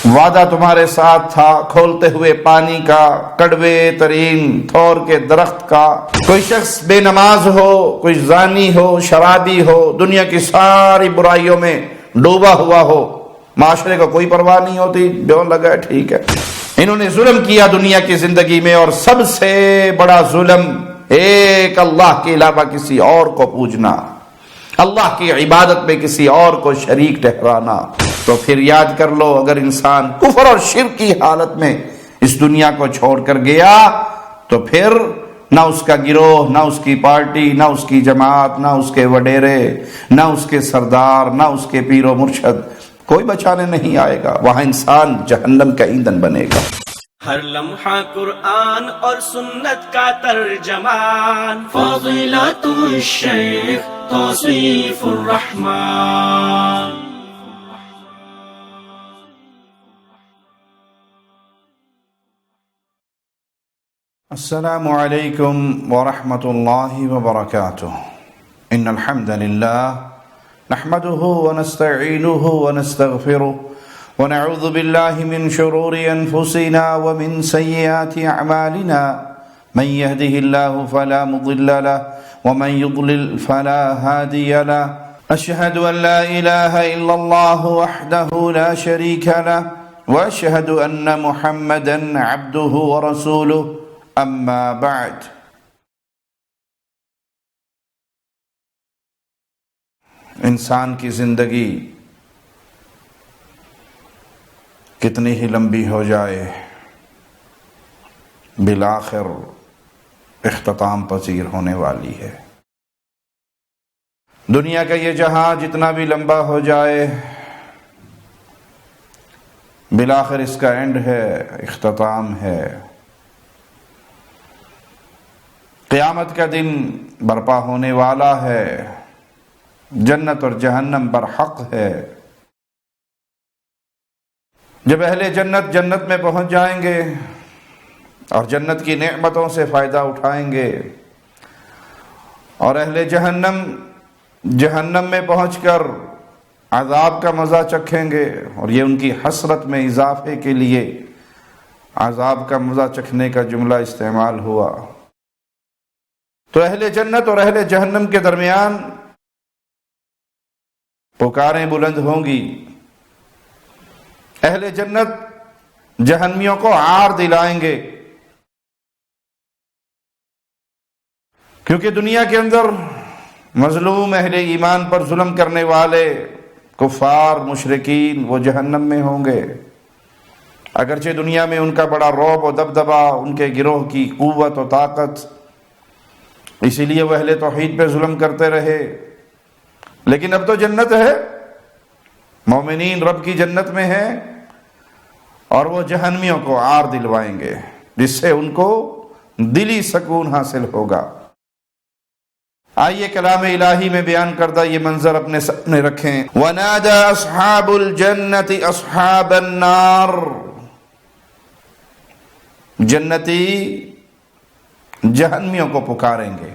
وعدہ تمہارے ساتھ تھا کھولتے ہوئے پانی کا، کڑوے ترین تھور کے درخت کا۔ کوئی شخص بے نماز ہو، کوئی زانی ہو، شرابی ہو، دنیا کی ساری برائیوں میں ڈوبا ہوا ہو، معاشرے کو کوئی پرواہ نہیں ہوتی، جو لگا ٹھیک ہے۔ انہوں نے ظلم کیا دنیا کی زندگی میں، اور سب سے بڑا ظلم ایک اللہ کے علاوہ کسی اور کو پوجنا، اللہ کی عبادت میں کسی اور کو شریک ٹھہرانا۔ تو پھر یاد کر لو، اگر انسان کفر اور شرک کی حالت میں اس دنیا کو چھوڑ کر گیا تو پھر نہ اس کا گروہ، نہ اس کی پارٹی، نہ اس کی جماعت، نہ اس کے وڈیرے، نہ اس کے سردار، نہ اس کے پیر و مرشد کوئی بچانے نہیں آئے گا۔ وہاں انسان جہنم کا ایندھن بنے گا۔ ہر لمحہ قرآن اور سنت کا ترجمان، فضیلت الشیخ توصیف الرحمن۔ السلام علیکم ورحمۃ اللہ وبرکاتہ۔ ان الحمد للہ نحمده ونستعینه ونستغفره ونعوذ باللہ من شرور انفسنا ومن سیئات اعمالنا، من يهده الله فلا مضل له ومن يضلل فلا هادي له، اشهد ان لا اله الا الله وحده لا شريك له واشهد ان محمدا عبده ورسوله، اما بعد۔ انسان کی زندگی کتنی ہی لمبی ہو جائے، بالآخر اختتام پذیر ہونے والی ہے۔ دنیا کا یہ جہاں جتنا بھی لمبا ہو جائے، بالآخر اس کا اینڈ ہے، اختتام ہے۔ قیامت کا دن برپا ہونے والا ہے، جنت اور جہنم برحق ہے۔ جب اہل جنت جنت میں پہنچ جائیں گے اور جنت کی نعمتوں سے فائدہ اٹھائیں گے، اور اہل جہنم جہنم میں پہنچ کر عذاب کا مزہ چکھیں گے، اور یہ ان کی حسرت میں اضافے کے لیے عذاب کا مزہ چکھنے کا جملہ استعمال ہوا۔ تو اہل جنت اور اہل جہنم کے درمیان پکاریں بلند ہوں گی۔ اہل جنت جہنمیوں کو عار دلائیں گے، کیونکہ دنیا کے اندر مظلوم اہل ایمان پر ظلم کرنے والے کفار مشرکین وہ جہنم میں ہوں گے۔ اگرچہ دنیا میں ان کا بڑا رعب و دبدبا، ان کے گروہ کی قوت و طاقت، اسی لیے وہ اہل توحید پہ ظلم کرتے رہے، لیکن اب تو جنت ہے، مومنین رب کی جنت میں ہیں، اور وہ جہنمیوں کو عار دلوائیں گے، جس سے ان کو دلی سکون حاصل ہوگا۔ آئیے کلام الہی میں بیان کردہ یہ منظر اپنے سامنے رکھیں۔ وَنَادَى أَصْحَابُ الْجَنَّةِ أَصْحَابَ النَّارِ، جنتی جہنمیوں کو پکاریں گے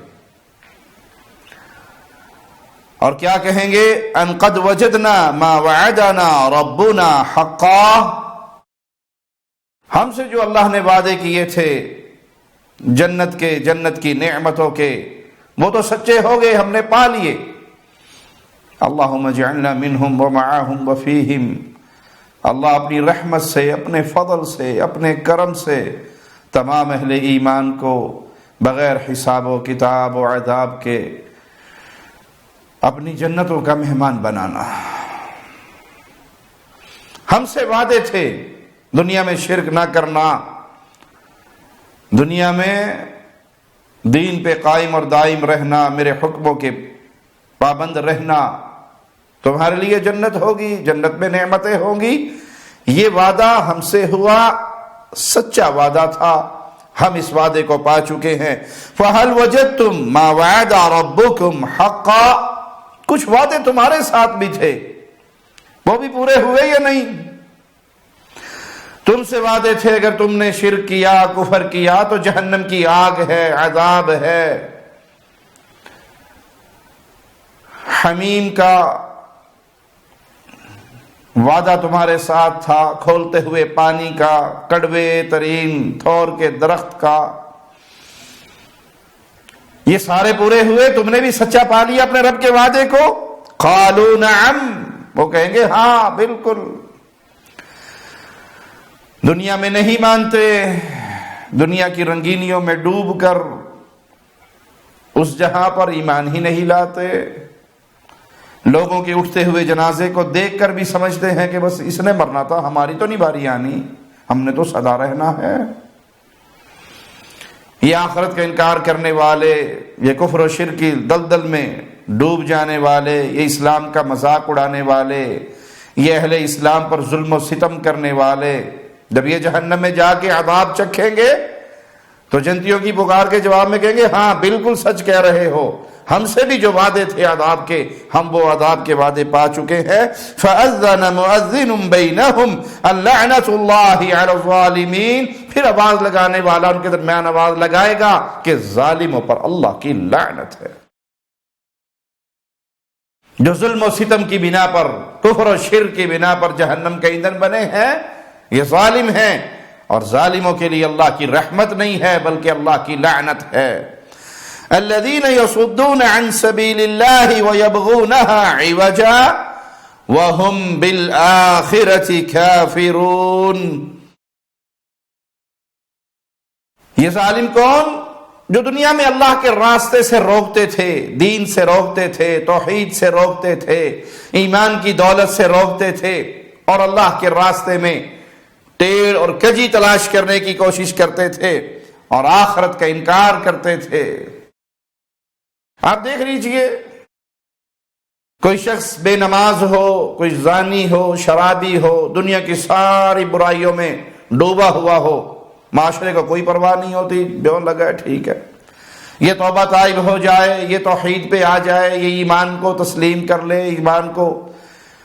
اور کیا کہیں گے؟ ان قد وجدنا ما وعدنا ربنا حقا، ہم سے جو اللہ نے وعدے کیے تھے جنت کے، جنت کی نعمتوں کے، وہ تو سچے ہو گئے، ہم نے پا لیے۔ اللہم اجعلنا منہم ومعاہم وفیہم، اللہ اپنی رحمت سے، اپنے فضل سے، اپنے کرم سے تمام اہل ایمان کو بغیر حساب و کتاب و عذاب کے اپنی جنتوں کا مہمان بنانا۔ ہم سے وعدے تھے دنیا میں شرک نہ کرنا، دنیا میں دین پہ قائم اور دائم رہنا، میرے حکموں کے پابند رہنا، تمہارے لیے جنت ہوگی، جنت میں نعمتیں ہوں گی۔ یہ وعدہ ہم سے ہوا، سچا وعدہ تھا، ہم اس وعدے کو پا چکے ہیں۔ فَهَلْ وَجَدْتُمْ مَا وَعَدَ رَبُّكُمْ حَقًّا، کچھ وعدے تمہارے ساتھ بھی تھے، وہ بھی پورے ہوئے یا نہیں؟ تم سے وعدے تھے اگر تم نے شرک کیا، کفر کیا تو جہنم کی آگ ہے، عذاب ہے، حمیم کا وعدہ تمہارے ساتھ تھا کھولتے ہوئے پانی کا، کڑوے ترین تھور کے درخت کا، یہ سارے پورے ہوئے؟ تم نے بھی سچا پا لیا اپنے رب کے وعدے کو؟ قالوا نعم، وہ کہیں گے ہاں بالکل۔ دنیا میں نہیں مانتے، دنیا کی رنگینیوں میں ڈوب کر اس جہاں پر ایمان ہی نہیں لاتے، لوگوں کے اٹھتے ہوئے جنازے کو دیکھ کر بھی سمجھتے ہیں کہ بس اس نے مرنا تھا، ہماری تو نہیں باری آنی، ہم نے تو سدا رہنا ہے۔ یہ آخرت کا انکار کرنے والے، یہ کفر و شرک کی دلدل میں ڈوب جانے والے، یہ اسلام کا مذاق اڑانے والے، یہ اہل اسلام پر ظلم و ستم کرنے والے، جب یہ جہنم میں جا کے عذاب چکھیں گے تو جنتیوں کی پکار کے جواب میں کہیں گے ہاں بالکل سچ کہہ رہے ہو، ہم سے بھی جو وعدے تھے عذاب کے، ہم وہ عذاب کے وعدے پا چکے ہیں۔ فَأَذَّنَ مُؤَذِّنٌ بَيْنَهُمْ اللَّعْنَةُ اللَّهِ عَلَى الظَّالِمِينَ، پھر آواز لگانے والا ان کے درمیان آواز لگائے گا کہ ظالموں پر اللہ کی لعنت ہے۔ جو ظلم و ستم کی بنا پر، کفر و شرک کی بنا پر جہنم کا ایندھن بنے ہیں، یہ ظالم ہیں، اور ظالموں کے لیے اللہ کی رحمت نہیں ہے بلکہ اللہ کی لعنت ہے۔ الذين يصدون عن سبيل الله ويبغونها عوجا وهم بالآخرة كافرون۔ یہ ظالم کون؟ جو دنیا میں اللہ کے راستے سے روکتے تھے، دین سے روکتے تھے، توحید سے روکتے تھے، ایمان کی دولت سے روکتے تھے، اور اللہ کے راستے میں ٹیڑھ اور کجی تلاش کرنے کی کوشش کرتے تھے اور آخرت کا انکار کرتے تھے۔ آپ دیکھ لیجئے، کوئی شخص بے نماز ہو، کوئی زانی ہو، شرابی ہو، دنیا کی ساری برائیوں میں ڈوبا ہوا ہو، معاشرے کو کوئی پرواہ نہیں ہوتی، جو لگا ٹھیک ہے، یہ توبہ طائب ہو جائے، یہ توحید پہ آ جائے، یہ ایمان کو تسلیم کر لے، ایمان کو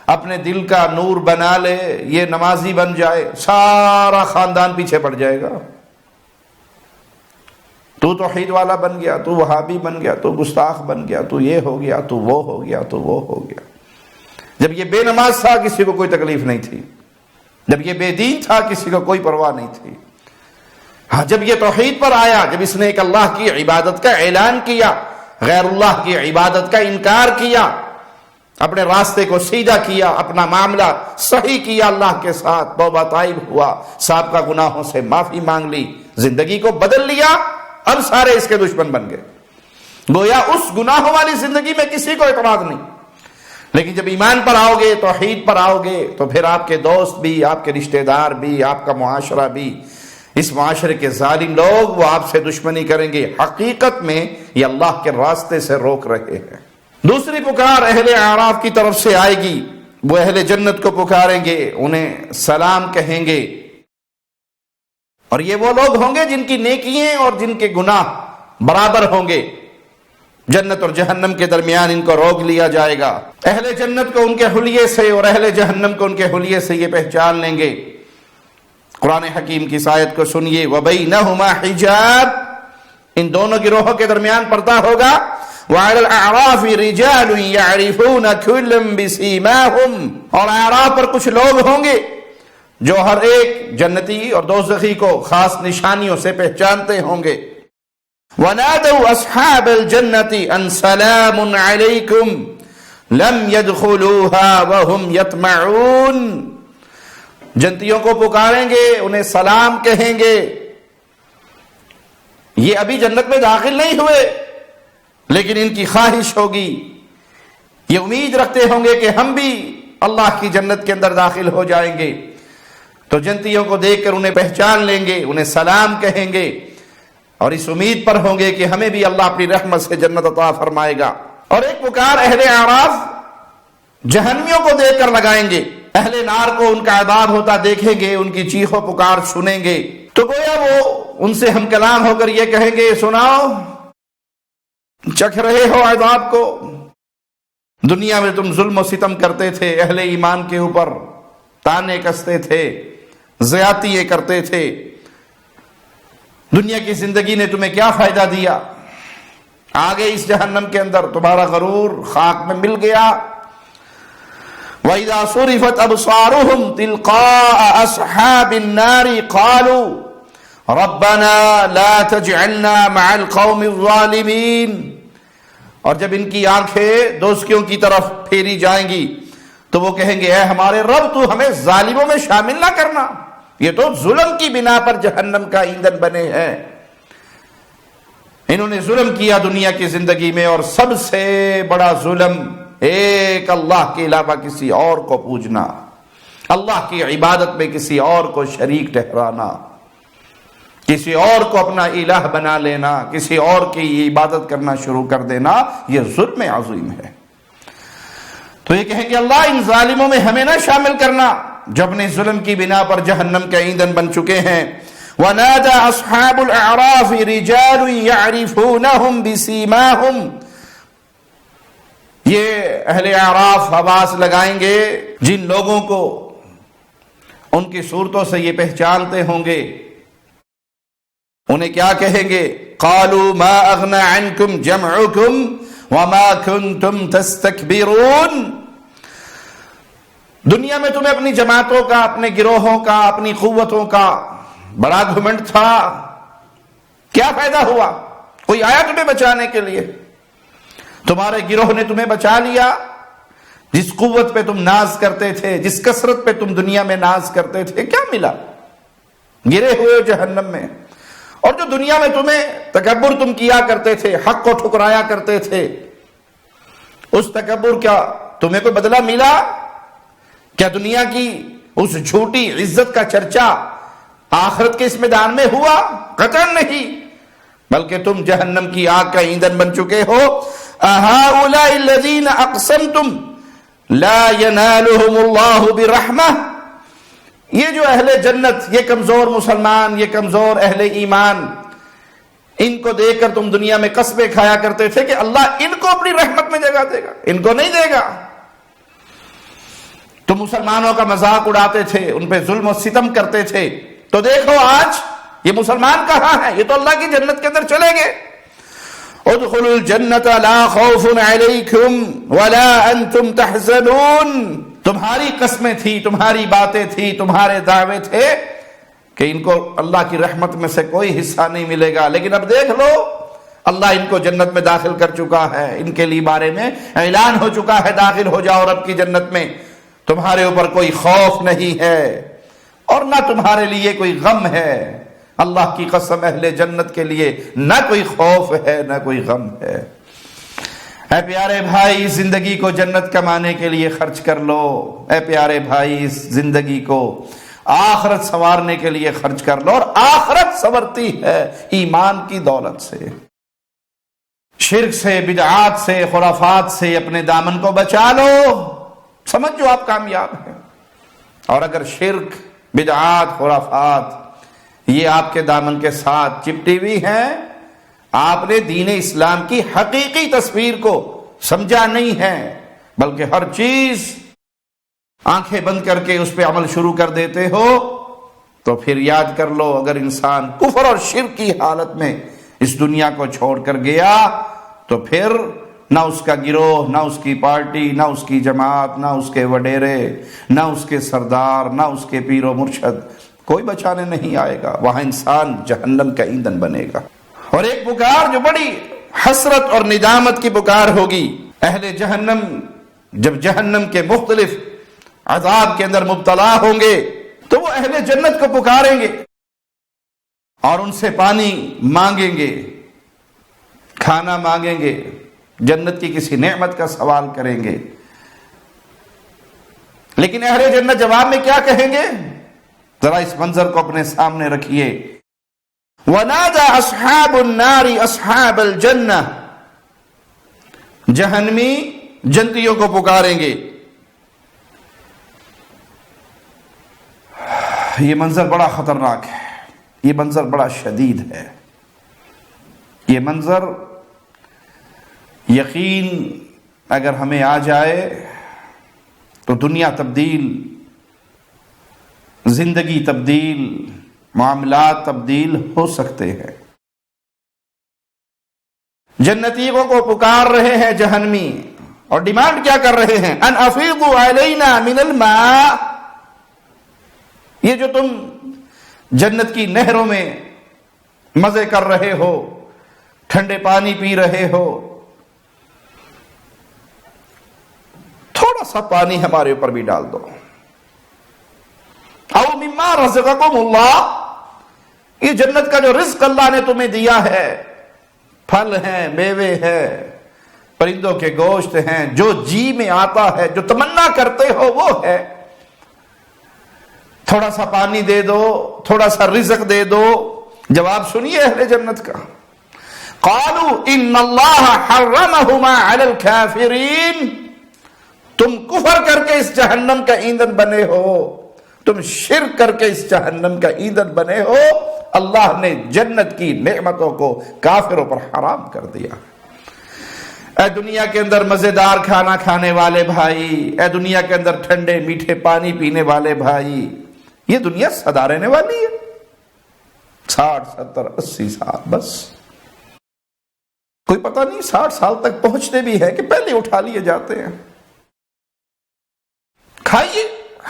اپنے دل کا نور بنا لے، یہ نمازی بن جائے، سارا خاندان پیچھے پڑ جائے گا۔ تو توحید والا بن گیا، تو وہابی بن گیا، تو گستاخ بن گیا، تو یہ ہو گیا، تو وہ ہو گیا، تو وہ ہو گیا۔ جب یہ بے نماز تھا کسی کو کوئی تکلیف نہیں تھی، جب یہ بے دین تھا کسی کو کوئی پرواہ نہیں تھی۔ ہاں جب یہ توحید پر آیا، جب اس نے ایک اللہ کی عبادت کا اعلان کیا، غیر اللہ کی عبادت کا انکار کیا، اپنے راستے کو سیدھا کیا، اپنا معاملہ صحیح کیا اللہ کے ساتھ، توبہ طائب ہوا، سابقہ گناہوں سے معافی مانگ لی، زندگی کو بدل لیا، اب سارے اس کے دشمن بن گئے، گویا اس گناہوں والی زندگی میں کسی کو اعتراض نہیں۔ لیکن جب ایمان پر آؤ گے، توحید پر آؤ گے، تو پھر آپ کے دوست بھی، آپ کے رشتہ دار بھی، آپ کا معاشرہ بھی، اس معاشرے کے ظالم لوگ وہ آپ سے دشمنی کریں گے۔ حقیقت میں یہ اللہ کے راستے سے روک رہے ہیں۔ دوسری پکار اہل اعراف کی طرف سے آئے گی، وہ اہل جنت کو پکاریں گے، انہیں سلام کہیں گے، اور یہ وہ لوگ ہوں گے جن کی نیکیاں اور جن کے گناہ برابر ہوں گے۔ جنت اور جہنم کے درمیان ان کو روک لیا جائے گا۔ اہل جنت کو ان کے حلیے سے اور اہل جہنم کو ان کے حلیے سے یہ پہچان لیں گے۔ قرآن حکیم کی اس آیت کو سنیے، وَبَيْنَهُمَا حِجَابٌ، ان دونوں گروہوں کے درمیان پردہ ہوگا۔ وَعَلَى الْأَعْرَافِ رِجَالٌ يَعْرِفُونَ كُلًّا بِسِيمَاهُمْ، اور اعراف پر کچھ لوگ ہوں گے جو ہر ایک جنتی اور دوزخی کو خاص نشانیوں سے پہچانتے ہوں گے۔ وَنَادَوْا أَصْحَابَ الْجَنَّةِ أَنْ سَلَامٌ عَلَيْكُمْ لَمْ يَدْخُلُوهَا وَهُمْ يَطْمَعُونَ، جنتیوں کو پکاریں گے، انہیں سلام کہیں گے، یہ ابھی جنت میں داخل نہیں ہوئے لیکن ان کی خواہش ہوگی، یہ امید رکھتے ہوں گے کہ ہم بھی اللہ کی جنت کے اندر داخل ہو جائیں گے، تو جنتیوں کو دیکھ کر انہیں پہچان لیں گے، انہیں سلام کہیں گے، اور اس امید پر ہوں گے کہ ہمیں بھی اللہ اپنی رحمت سے جنت عطا فرمائے گا۔ اور ایک پکار اہل اعراف جہنمیوں کو دیکھ کر لگائیں گے، اہل نار کو ان کا عذاب ہوتا دیکھیں گے، ان کی چیخ و پکار سنیں گے، تو گویا وہ ان سے ہم کلام ہو کر یہ کہیں گے، سناؤ، چکھ رہے ہو عذاب کو؟ دنیا میں تم ظلم و ستم کرتے تھے، اہل ایمان کے اوپر تانے کستے تھے، زیادتیاں کرتے تھے، دنیا کی زندگی نے تمہیں کیا فائدہ دیا؟ آگے اس جہنم کے اندر تمہارا غرور خاک میں مل گیا۔ وَإِذَا صُرِفَتْ أَبْصَارُهُمْ تِلْقَاءَ أَصْحَابِ النَّارِ قَالُوا رَبَّنَا لَا تَجْعَلْنَا مَعَ الْقَوْمِ الظَّالِمِينَ۔ اور جب ان کی آنکھیں دوزخیوں کی طرف پھیری جائیں گی تو وہ کہیں گے اے ہمارے رب تو ہمیں ظالموں میں شامل نہ کرنا، یہ تو ظلم کی بنا پر جہنم کا ایندھن بنے ہیں۔ انہوں نے ظلم کیا دنیا کی زندگی میں، اور سب سے بڑا ظلم ایک اللہ کے علاوہ کسی اور کو پوجنا، اللہ کی عبادت میں کسی اور کو شریک ٹھہرانا، کسی اور کو اپنا الہ بنا لینا، کسی اور کی عبادت کرنا شروع کر دینا، یہ ظلم عظیم ہے۔ تو یہ کہیں کہ اللہ ان ظالموں میں ہمیں نہ شامل کرنا جو اپنے ظلم کی بنا پر جہنم کا ایندھن بن چکے ہیں۔ وَنَادَى أَصْحَابُ الْأَعْرَافِ رِجَالٌ يَعْرِفُونَهُمْ بِسِيمَاهُمْ، یہ اہل اعراف آواز لگائیں گے جن لوگوں کو ان کی صورتوں سے یہ پہچانتے ہوں گے، انہیں کیا کہیں گے؟ قَالُوا مَا أَغْنَى عَنْكُمْ جَمْعُكُمْ وَمَا كُنْتُمْ تَسْتَكْبِرُونَ۔ دنیا میں تمہیں اپنی جماعتوں کا، اپنے گروہوں کا، اپنی قوتوں کا بڑا گھمنڈ تھا، کیا فائدہ ہوا؟ کوئی آیا تمہیں بچانے کے لیے؟ تمہارے گروہ نے تمہیں بچا لیا؟ جس قوت پہ تم ناز کرتے تھے، جس کثرت پہ تم دنیا میں ناز کرتے تھے، کیا ملا؟ گرے ہوئے جہنم میں۔ اور جو دنیا میں تمہیں تکبر تم کیا کرتے تھے، حق کو ٹھکرایا کرتے تھے، اس تکبر کا تمہیں کوئی بدلہ ملا؟ کیا دنیا کی اس جھوٹی عزت کا چرچا آخرت کے اس میدان میں ہوا؟ قطعاً نہیں، بلکہ تم جہنم کی آگ کا ایندھن بن چکے ہو۔ أَهَؤُلَاءِ الَّذِينَ أَقْسَمْتُمْ لَا يَنَالُهُمُ اللَّهُ بِرَحْمَةٍ، یہ جو اہل جنت، یہ کمزور مسلمان، یہ کمزور اہل ایمان، ان کو دیکھ کر تم دنیا میں قسمیں کھایا کرتے تھے کہ اللہ ان کو اپنی رحمت میں جگہ دے گا، ان کو نہیں دے گا۔ تم مسلمانوں کا مذاق اڑاتے تھے، ان پہ ظلم و ستم کرتے تھے، تو دیکھو آج یہ مسلمان کہاں ہیں؟ یہ تو اللہ کی جنت کے اندر چلے گئے۔ ادخلوا الجنت لا خوف علیکم ولا انتم تحزنون، تمہاری قسمیں تھی، تمہاری باتیں تھی، تمہارے دعوے تھے کہ ان کو اللہ کی رحمت میں سے کوئی حصہ نہیں ملے گا، لیکن اب دیکھ لو اللہ ان کو جنت میں داخل کر چکا ہے، ان کے لیے بارے میں اعلان ہو چکا ہے داخل ہو جاؤ رب کی جنت میں، تمہارے اوپر کوئی خوف نہیں ہے اور نہ تمہارے لیے کوئی غم ہے۔ اللہ کی قسم اہل جنت کے لیے نہ کوئی خوف ہے نہ کوئی غم ہے۔ اے پیارے بھائی، زندگی کو جنت کمانے کے لیے خرچ کر لو۔ اے پیارے بھائی، اس زندگی کو آخرت سنوارنے کے لیے خرچ کر لو، اور آخرت سنورتی ہے ایمان کی دولت سے۔ شرک سے، بدعات سے، خرافات سے اپنے دامن کو بچا لو، سمجھو آپ کامیاب ہیں۔ اور اگر شرک، بدعات، خرافات یہ آپ کے دامن کے ساتھ چپٹی ہوئی ہیں، آپ نے دین اسلام کی حقیقی تصویر کو سمجھا نہیں ہے، بلکہ ہر چیز آنکھیں بند کر کے اس پہ عمل شروع کر دیتے ہو، تو پھر یاد کر لو اگر انسان کفر اور شرک کی حالت میں اس دنیا کو چھوڑ کر گیا تو پھر نہ اس کا گروہ، نہ اس کی پارٹی، نہ اس کی جماعت، نہ اس کے وڈیرے، نہ اس کے سردار، نہ اس کے پیر و مرشد کوئی بچانے نہیں آئے گا، وہاں انسان جہنم کا ایندھن بنے گا۔ اور ایک پکار جو بڑی حسرت اور ندامت کی پکار ہوگی، اہل جہنم جب جہنم کے مختلف عذاب کے اندر مبتلا ہوں گے تو وہ اہل جنت کو پکاریں گے اور ان سے پانی مانگیں گے، کھانا مانگیں گے، جنت کی کسی نعمت کا سوال کریں گے، لیکن اہل جنت جواب میں کیا کہیں گے؟ ذرا اس منظر کو اپنے سامنے رکھیے۔ وَنَادَى أَصْحَابُ النَّارِ أَصْحَابَ الْجَنَّةِ، جہنمی جنتیوں کو پکاریں گے۔ یہ منظر بڑا خطرناک ہے، یہ منظر بڑا شدید ہے، یہ منظر یقین اگر ہمیں آ جائے تو دنیا تبدیل، زندگی تبدیل، معاملات تبدیل ہو سکتے ہیں۔ جنتیوں کو پکار رہے ہیں جہنمی، اور ڈیمانڈ کیا کر رہے ہیں؟ ان افیضوا علینا من الماء، یہ جو تم جنت کی نہروں میں مزے کر رہے ہو، ٹھنڈے پانی پی رہے ہو، تھوڑا سا پانی ہمارے اوپر بھی ڈال دو. او مما رزقکم اللہ، یہ جنت کا جو رزق اللہ نے تمہیں دیا ہے، پھل ہیں، میوے ہیں، پرندوں کے گوشت ہیں، جو جی میں آتا ہے، جو تمنا کرتے ہو وہ ہے، تھوڑا سا پانی دے دو، تھوڑا سا رزق دے دو. جواب سنیے اہل جنت کا. قالوا ان اللہ حرمہما علی الکافرین، تم کفر کر کے اس جہنم کا ایندھن بنے ہو، تم شرک کر کے اس جہنم کا ایندھن بنے ہو، اللہ نے جنت کی نعمتوں کو کافروں پر حرام کر دیا. اے دنیا کے اندر مزیدار کھانا کھانے والے بھائی، اے دنیا کے اندر ٹھنڈے میٹھے پانی پینے والے بھائی، یہ دنیا سدا رہنے والی ہے، 60 70 80 سال بس. کوئی پتہ نہیں 60 سال تک پہنچتے بھی ہے کہ پہلے اٹھا لیے جاتے ہیں. کھائیے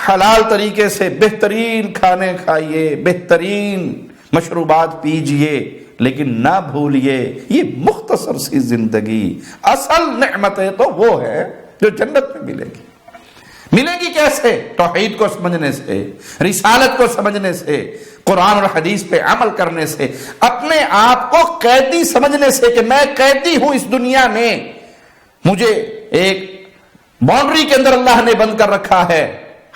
حلال طریقے سے، بہترین کھانے کھائیے، بہترین مشروبات پیجئے، لیکن نہ بھولیے یہ مختصر سی زندگی، اصل نعمتیں تو وہ ہے جو جنت میں ملے گی. ملے گی کیسے؟ توحید کو سمجھنے سے، رسالت کو سمجھنے سے، قرآن اور حدیث پہ عمل کرنے سے، اپنے آپ کو قیدی سمجھنے سے کہ میں قیدی ہوں اس دنیا میں، مجھے ایک باؤنڈری کے اندر اللہ نے بند کر رکھا ہے،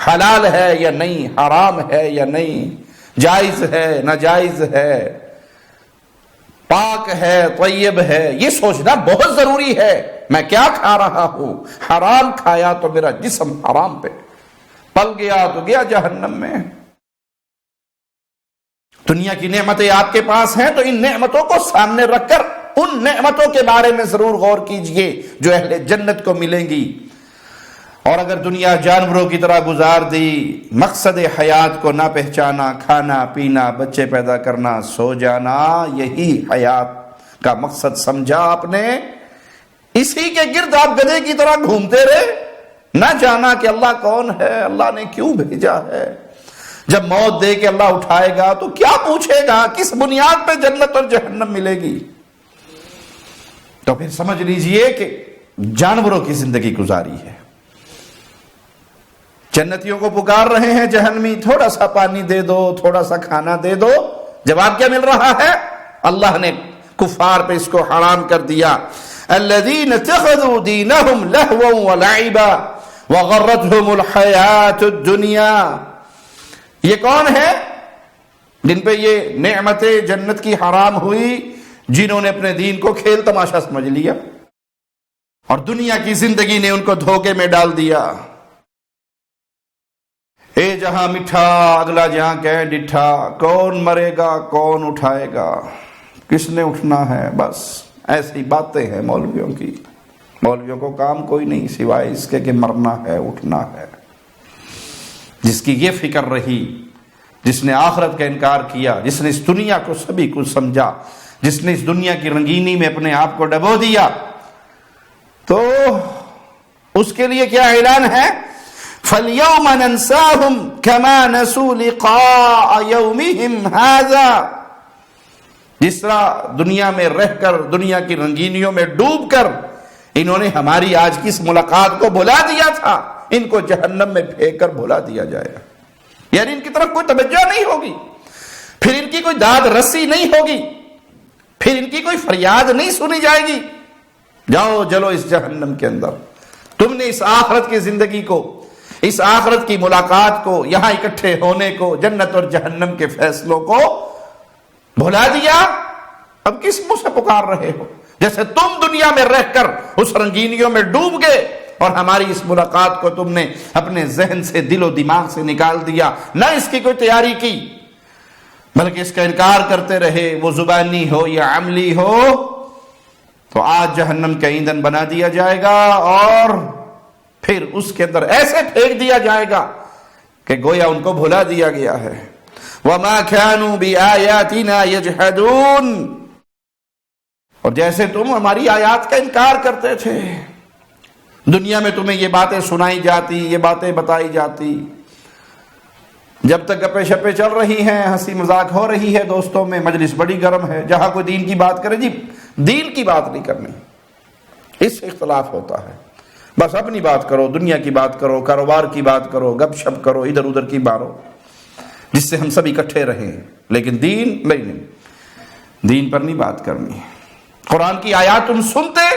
حلال ہے یا نہیں، حرام ہے یا نہیں، جائز ہے ناجائز ہے، پاک ہے طیب ہے، یہ سوچنا بہت ضروری ہے. میں کیا کھا رہا ہوں؟ حرام کھایا تو میرا جسم حرام پہ پل گیا تو گیا جہنم میں. دنیا کی نعمتیں آپ کے پاس ہیں تو ان نعمتوں کو سامنے رکھ کر ان نعمتوں کے بارے میں ضرور غور کیجئے جو اہل جنت کو ملیں گی. اور اگر دنیا جانوروں کی طرح گزار دی، مقصد حیات کو نہ پہچانا، کھانا پینا، بچے پیدا کرنا، سو جانا، یہی حیات کا مقصد سمجھا آپ نے، اسی کے گرد آپ گدھے کی طرح گھومتے رہے، نہ جانا کہ اللہ کون ہے، اللہ نے کیوں بھیجا ہے. جب موت دے کے اللہ اٹھائے گا تو کیا پوچھے گا، کس بنیاد پہ جنت اور جہنم ملے گی؟ تو پھر سمجھ لیجئے کہ جانوروں کی زندگی گزاری ہے. جنتیوں کو پکار رہے ہیں جہنمی، تھوڑا سا پانی دے دو، تھوڑا سا کھانا دے دو. جواب کیا مل رہا ہے؟ اللہ نے کفار پہ اس کو حرام کر دیا. الذین اتخذوا دینہم لہوا ولعبا وغرتہم الحیات الدنیا، یہ کون ہے جن پہ یہ نعمتیں جنت کی حرام ہوئی؟ جنہوں نے اپنے دین کو کھیل تماشا سمجھ لیا اور دنیا کی زندگی نے ان کو دھوکے میں ڈال دیا. اے جہاں مٹھا اگلا جہاں کہے ڈٹھا، کون مرے گا کون اٹھائے گا، کس نے اٹھنا ہے، بس ایسی باتیں ہیں مولویوں کی. مولویوں کو کام کوئی نہیں سوائے اس کے کہ مرنا ہے اٹھنا ہے. جس کی یہ فکر رہی، جس نے آخرت کا انکار کیا، جس نے اس دنیا کو سبھی کچھ سمجھا، جس نے اس دنیا کی رنگینی میں اپنے آپ کو ڈبو دیا، تو اس کے لیے کیا اعلان ہے؟ فَالْيَوْمَ نَنْسَاهُمْ كَمَا نَسُوا لِقَاءَ يَوْمِهِمْ هَذَا، جس طرح دنیا میں رہ کر، دنیا کی رنگینیوں میں ڈوب کر انہوں نے ہماری آج کی اس ملاقات کو بھلا دیا تھا، ان کو جہنم میں پھینک کر بھلا دیا جائے گا. یعنی ان کی طرف کوئی توجہ نہیں ہوگی، پھر ان کی کوئی داد رسی نہیں ہوگی، پھر ان کی کوئی فریاد نہیں سنی جائے گی. جاؤ جلو اس جہنم کے اندر، تم نے اس آخرت کی زندگی کو، اس آخرت کی ملاقات کو، یہاں اکٹھے ہونے کو، جنت اور جہنم کے فیصلوں کو بھلا دیا. اب کس منہ سے پکار رہے ہو؟ جیسے تم دنیا میں رہ کر اس رنگینیوں میں ڈوب گئے اور ہماری اس ملاقات کو تم نے اپنے ذہن سے، دل و دماغ سے نکال دیا، نہ اس کی کوئی تیاری کی، بلکہ اس کا انکار کرتے رہے، وہ زبانی ہو یا عملی ہو. تو آج جہنم کا ایندھن بنا دیا جائے گا اور پھر اس کے اندر ایسے پھینک دیا جائے گا کہ گویا ان کو بھلا دیا گیا ہے. وَمَا كَانُوا بِآيَاتِنَا يَجْحَدُونَ، اور جیسے تم ہماری آیات کا انکار کرتے تھے، دنیا میں تمہیں یہ باتیں سنائی جاتی، یہ باتیں بتائی جاتی، جب تک گپے شپے چل رہی ہیں، ہنسی مذاق ہو رہی ہے دوستوں میں، مجلس بڑی گرم ہے، جہاں کوئی دین کی بات کرے، جی دین کی بات نہیں کرنی، اس سے اختلاف ہوتا ہے، بس اپنی بات کرو، دنیا کی بات کرو، کاروبار کی بات کرو، گپ شپ کرو، ادھر ادھر کی مارو، جس سے ہم سب اکٹھے رہیں، لیکن دین نہیں، دین پر نہیں بات کرنی۔ قرآن کی آیات تم سنتے،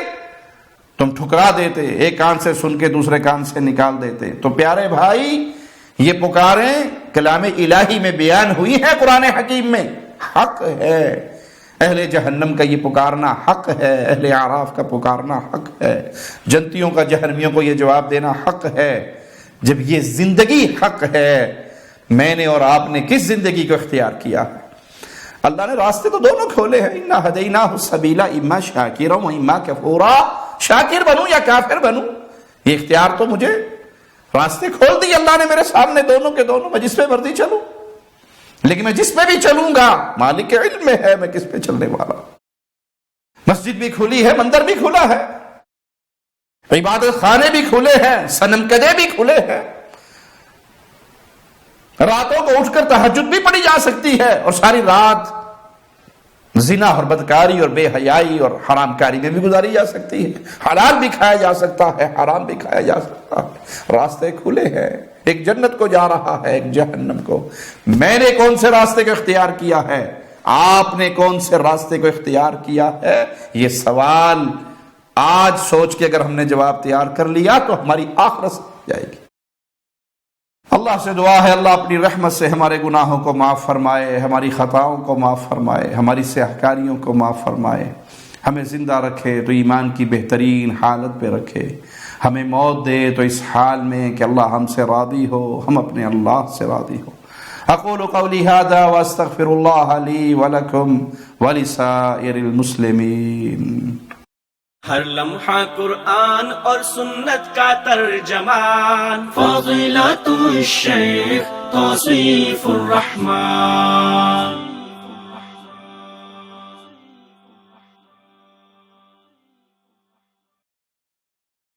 تم ٹھکرا دیتے، ایک کان سے سن کے دوسرے کان سے نکال دیتے۔ تو پیارے بھائی، یہ پکاریں کلام الہی میں بیان ہوئی ہے، قرآن حکیم میں، حق ہے۔ اہل جہنم کا یہ پکارنا حق ہے، اہل اعراف کا پکارنا حق ہے، جنتیوں کا جہنمیوں کو یہ جواب دینا حق ہے۔ جب یہ زندگی حق ہے، میں نے اور آپ نے کس زندگی کو اختیار کیا ہے؟ اللہ نے راستے تو دونوں کھولے ہیں، اِنَّا هَدَيْنَاهُ السَّبِيلَ إِمَّا شَاكِرًا وَإِمَّا كَفُورًا، شاکر بنوں یا کافر بنوں، یہ اختیار تو مجھے، راستے کھول دی اللہ نے میرے سامنے دونوں کے دونوں، میں جس پہ مرضی چلوں، لیکن میں جس پہ بھی چلوں گا مالک کے علم میں ہے میں کس پہ چلنے والا۔ مسجد بھی کھلی ہے، مندر بھی کھلا ہے، عبادت خانے بھی کھلے ہیں، صنم کدے بھی کھلے ہیں، راتوں کو اٹھ کر تہجد بھی پڑھی جا سکتی ہے، اور ساری رات زنا اور بدکاری اور بے حیائی اور حرام کاری میں بھی گزاری جا سکتی ہے، حلال بھی کھایا جا سکتا ہے، حرام بھی کھایا جا سکتا ہے، راستے کھلے ہیں، ایک جنت کو جا رہا ہے، ایک جہنم کو۔ میں نے کون سے راستے کو اختیار کیا ہے، آپ نے کون سے راستے کو اختیار کیا ہے؟ یہ سوال آج سوچ کے اگر ہم نے جواب تیار کر لیا تو ہماری آخرت سمجھ جائے گی۔ اللہ سے دعا ہے اللہ اپنی رحمت سے ہمارے گناہوں کو معاف فرمائے، ہماری خطاؤں کو معاف فرمائے، ہماری سیاہکاریوں کو معاف فرمائے، ہمیں زندہ رکھے تو ایمان کی بہترین حالت پہ رکھے، ہمیں موت دے تو اس حال میں کہ اللہ ہم سے راضی ہو، ہم اپنے اللہ سے راضی ہو۔ اقول قولی ھذا واستغفر اللہ لی ولکم ولسائر المسلمین۔ ہر لمحہ قرآن اور سنت کا ترجمان، فضیلت الشیخ توصیف الرحمان۔